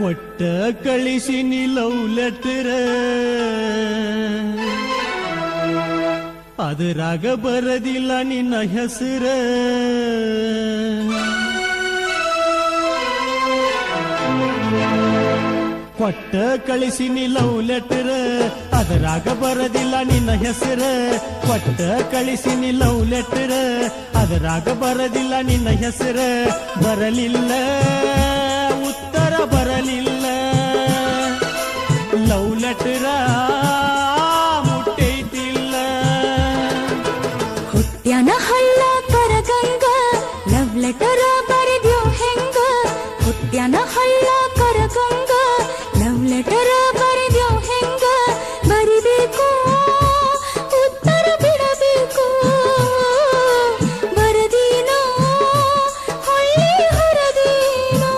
ಕೊಟ್ಟ ಕಳಿಸಿನಿ love letter, ಅದರಾಗ ಬರದಿಲ್ಲ ನಿನ್ನ ಹೆಸರ. ಕೊಟ್ಟ ಕಳಿಸಿನಿ ಲವ್ ಲೆಟರ್, ಅದರಾಗ ಬರದಿಲ್ಲ ನಿನ್ನ ಹೆಸರ. ಕೊಟ್ಟ ಕಳಿಸಿನಿ ಲವ್ ಲೆಟರ್, ಅದರಾಗ ಬರದಿಲ್ಲ ನಿನ್ನ ಹೆಸರ. ಬರಲಿಲ್ಲ ಉತ್ತರ ಬರಲಿಲ್ಲ, ಲವ್ ಲೆಟರ ಮುಟ್ಟೈತಿಲ್ಲ. ಹುಟ್ಟ್ಯಾನ ಹಳ್ಳ ಕರಗಂಗ, ಲವ್ ಲೆಟರ ಬರೆದ್ಯೋ ಹೆಂಗ. ಹುಟ್ಟ್ಯಾನ ಹಳ್ಳ ಕರಗಂಗ, ಲವ್ ಲೆಟರ ಬರೆದ್ಯೋ ಹೆಂಗ. ಬರಿಬೇಕು ಉತ್ತರ ಬಿಡಬೇಕು, ಬರದೀನೋ ಹೊಳ್ಳಿ ಹೊರದೀನೋ.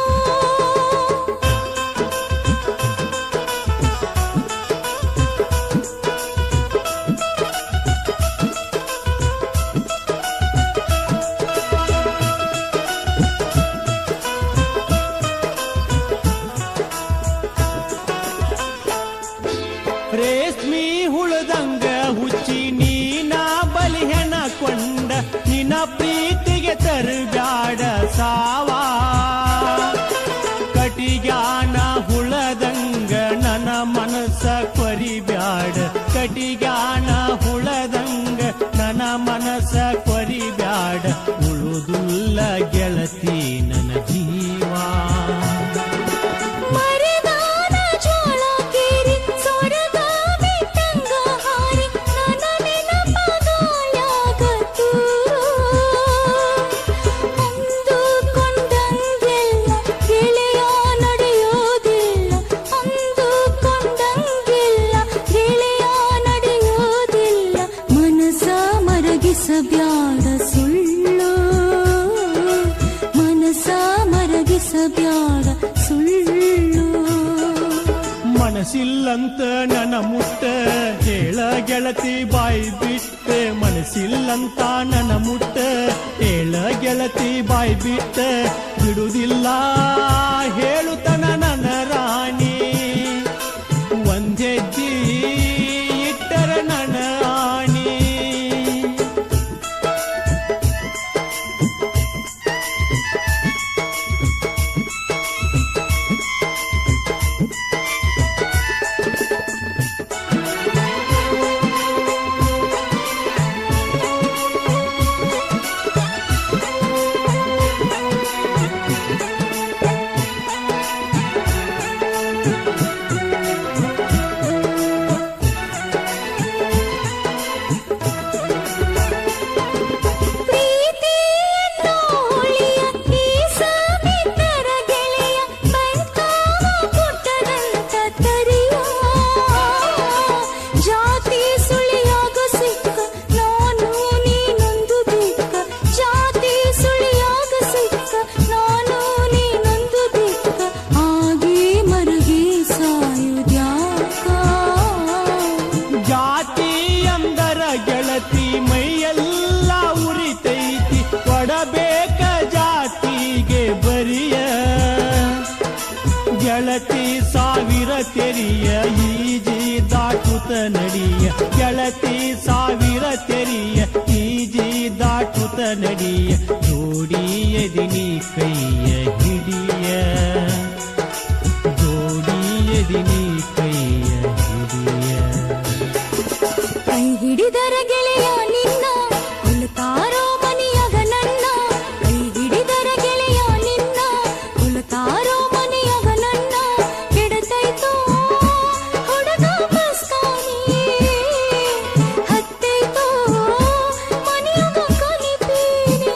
ರೇಷ್ಮಿ ಹುಳದಂಗ ಹುಚ್ಚಿ ನೀನ ಬಲಿ ಹೆಣ ಕೊಂಡ, ನಿನ್ನ ಪ್ರೀತಿಗೆ ತರಬ್ಯಾಡ ಸಾವ. ಕಟಿಗಾನ ಹುಳದಂಗ ನನ್ನ ಮನಸ್ಸ ಕೊರಿಬ್ಯಾಡ, ಕಟಿಗಾನ ಹುಳದಂಗ ನನ್ನ ಮನಸ್ಸ ಕೊರಿಬ್ಯಾಡ. ಉಳುದುಲ್ಲ ಗೆಳತಿ ನನ್ನ ಜೀವ. ಮರದಾನ ಜೋಳ ಕೇರಿ ಸೊರಗ ಬಿಟ್ಟಂಗ ಹಾರಿ, ನನ್ನ ನೆನಪಗಾಯಾಗತ್ತು. ಅಂದುಕೊಂಡಂಗೆಲ್ಲ ಗೆಳೆಯ ನಡೆಯೋದಿಲ್ಲ, ಅಂದುಕೊಂಡಂಗೆಲ್ಲ ಗೆಳೆಯ ನಡೆಯೋದಿಲ್ಲ. ಮನಸ ಮರಗಿಸಬ್ಯಾಡ ಸುಳ್ಳು, ಮನಸ ಮರಗಿಸಬ್ಯಾಡ ಸುಳ್ಳು. ಮನಸ್ಸಿಲ್ಲಂತ ನನ್ನ ಮುಟ್ಟ ಹೇಳ ಗೆಳತಿ ಬಾಯಿ ಬಿಟ್ಟ. ಮನಸ್ಸಿಲ್ಲಂತ ನನ್ನ ಮುಟ್ಟ ಹೇಳ ಗೆಳತಿ ಬಾಯಿ ಬಿಟ್ಟ. ಬಿಡುವುದಿಲ್ಲ ಹೇಳುತ್ತನ ನನ್ನ ರಾಣಿ, ಒಂದೆಜ್ಜಿ ಇಟ್ಟರ ನನ್ನ ಆಣಿ. ಗೆಳತಿ ಸಾವಿರ ತೆರಿಯ ಈಜಿ ದಾಟುತ್ತ ನಡಿಯ, ಗೆಳತಿ ಸಾವಿರ ತೆರಿಯ ಈಜಿ ದಾಟುತ್ತ ನಡಿಯ. ಜೋಡಿಯದಿನಿ ಕೈಯ ಹಿಡಿಯ, ಜೋಡಿಯದಿನಿ ಕೈಯ ಹಿಡಿಯ. ಕೈ ಹಿಡಿದರ ಗೆಳೆಯ ನಿನ್ನ ಕೊಲ್ತಾರೋ ಮನೆಯಾಗ ನನ್ನ. ಕೈ ಹಿಡಿದರ ಗೆಳೆಯ ನಿನ್ನ ಕೊಲ್ತಾರೋ ಮನೆಯಾಗ ನನ್ನ. ಕೆಡತೈತೋ ಹುಡುಗ ಮಸ್ತಾನಿ, ಹತ್ತೈತೋ ಮನೆಯಾಗ ಕಲಿಪೀನಿ.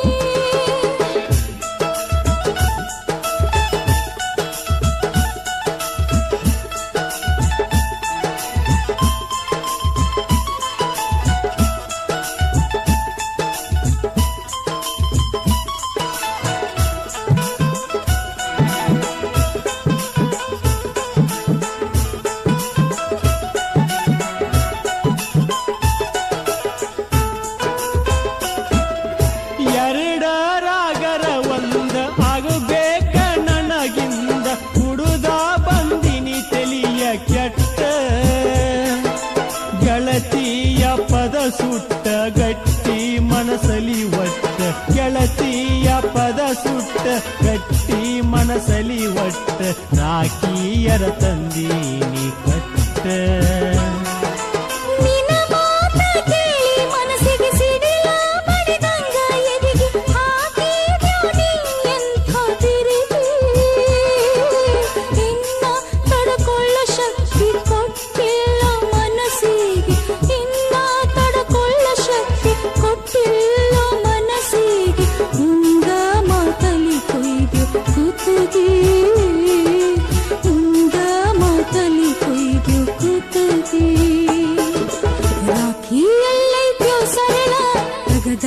ಸುಟ್ಟ ಗಟ್ಟಿ ಮನಸಲಿ ಒಟ್ಟ ಗೆಳತಿಯ ಪದ ಸುಟ್ಟ ಗಟ್ಟಿ ಮನಸಲಿ ಒಟ್ಟ ರಾಖಿಯರ ತಂದೀನಿ ಕಟ್ಟ ನಿನ್ನ ಮಾತ ಕೇಳಿ ಮನಸ್ಸಿಗೆ ಸಿಡಿಲ ಬಡಿದಂಗ ಎದಿಗೆ ಹಾಕಿದ್ಯೋ ನೀ ಎಂಥ ತಿರುಗಿ. ಇನ್ನ ತಡಕೊಳ್ಳೋ ಶಕ್ತಿ ಕೊಟ್ಟಿಲ್ಲ ಮನಸ್ಸಿಗೆ, ಇನ್ನ ತಡಕೊಳ್ಳೋ ಶಕ್ತಿ ಕೊಟ್ಟಿಲ್ಲ ಮನಸ್ಸಿಗೆ. ಮುಂದ ಮಾತಲಿ ಕೊಯ್ದು ಕೂತುಗಿ, ಮುಂದ ಮಾತಲಿ ಕೊಯ್ದು ಕೂತುಗಿ. ರಾಖಿಯಲ್ಲೈತ್ಯೋ ಸರಳ ತಗದ